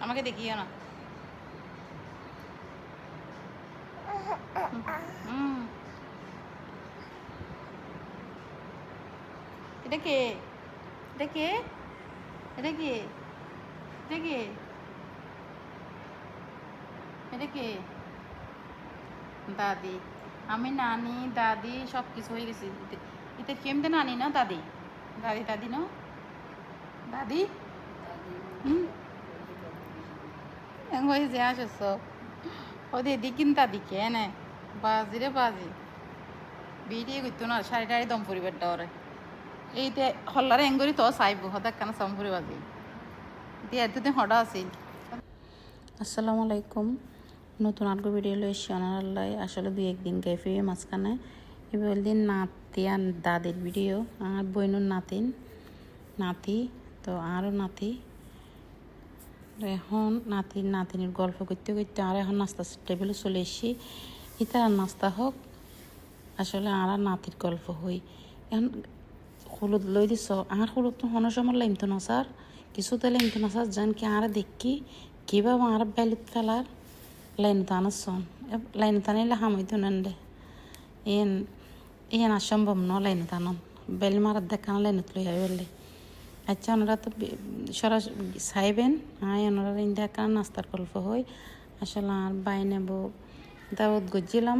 আমাকে দেখিও না। হুম, এটা কে? এটা কে? এটা কে? এটা কে? এটা কে? দাদি। আমি নানি দাদি সব কিছু হয়ে গেছি। এতে কেমতে নানি না দাদি? দাদি দাদি না দাদি? হুম, হয়েছে আসছ ওদের দিকিন দাদি কে নে বাজি রে বাজি বিয়ে করতো না শাড়ি টাড়ি দম পরিবার ডরে এইতে হল্লারে এঙ্গরি তো চাইব হঠাৎ কেন চম্পুরি বাজি দিয়ে এতদিন হঠাৎ আছিল। আসসালামু আলাইকুম, নতুন আরেকটা ভিডিও লই এসেছি অনারাল্লাই। আসলে দুই একদিন গেফে মাঝখানে এবার দিন নাতি আর দাদির ভিডিও আর বইনুর নাতিন নাতি তো আরও নাতি এখন নাতিনের গল্প করতে করতে আর এখন নাস্তা টেবিলে চলে এসেছি। ইতার আর নাস্তা হোক আসলে আর নাতির গল্প হই। এখন হলুদ লই দিস আর হলুদ তো হনের সময় লাইমতো না স্যার, কিছুতে লাইমতো না স্যার, জান কি আর দেখি কিভাবে আর বেলুত ফেলার লাইন টানসন লাইন টানিলে হামইতো নেন এন এন অসম্ভব ন লাইন টানন বেল মারার দেখান লাইনত লই আইলে। আচ্ছা ওনারা তো সরাসরি চাইবেন হ্যাঁ ওনারা দেখান নাস্তার গল্প হই। আসলে আর বাই নেব দাওয়াত গজিলাম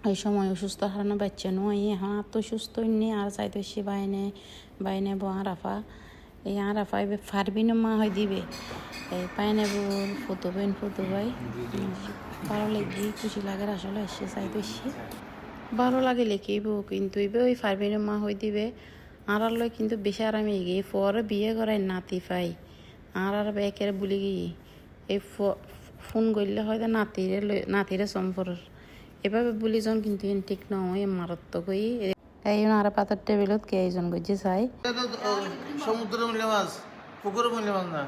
এই সময় অসুস্থ হারানো বাচ্চা নয়, এখন আর তো সুস্থ নেই আর চাইতে সে বাই নেব আর আফা এই আর আফা এবার ফারবিন মা হয় দিবে এই পাই নেব ফটো ভাই ভালো লাগি খুশি লাগে আসলে এসে চাইতে সে ভালো লাগে লেখিব কিন্তু এবার ওই ফারবিন মা হয়ে দিবে আর লয় কিন্তু বেশি আরামে গিয়ে পরে বিয়ে করাই নাতি পাই আর একের বলি গিয়ে এই ফোন করলে হয়তো নাতিরে সম্পর্ক এভাবে বলি জন কিন্তু ঠিক নয় মারাত্মক হই এই আর পাতার টেবিলত কে এইজন গজি চাই সমুদ্রের মূল্য মাছ পুকুরের মূল্য মাছ না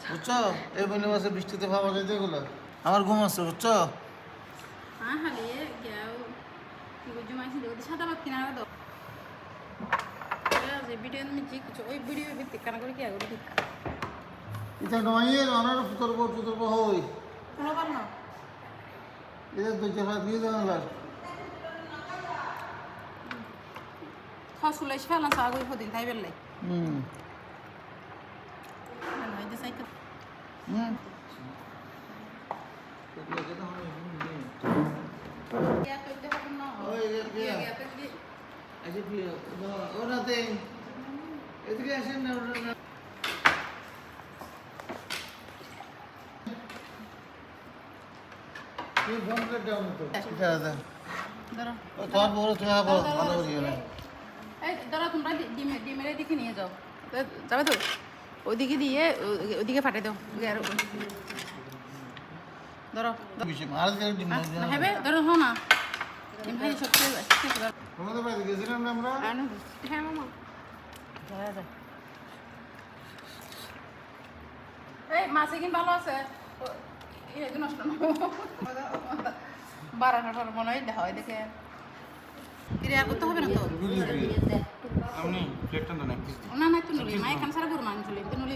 বুঝছো এই মূল্য মাছের বৃষ্টিতে ভাবা যায় যেগুলো আমার ঘুম আসছে বুঝছো এটা নয় অনার পুতর হই এটা দুই চার দিয়ে দেওয়া Hasuleş falan sağa koyup odin tay belle. হুম Haydi say kız. হুম Ya köyde bakın ne ওই যে প্রিয়া আচ্ছা প্রিয়া ও নাতে এদিকে আসেন না তুই ফোন করে দাও না তো এটা দাদা Dara. তোমার বড় তুমি আবার ভালো করিও না এই দাঁড়া তোমরা ডিমের দিকে নিয়ে যাও যাবে তো ওইদিকে দিয়ে ওইদিকে ফাটে দাও ধরো কিছু আর ডিম হবে ধরো হো না ডিম ভাই সবচেয়ে তোমাদের বাড়িতে গেছিলাম না আমরা হ্যাঁ মামা এই মাছে কিন ভালো আছে নষ্ট বারানোর পর মনে হয় দেখা হয় দেখে ক্রিয়া করতে হবে না তো আমি প্লেটটা না না না তুই নলি মাই খান সারা গুরু মান চলে তুই নলি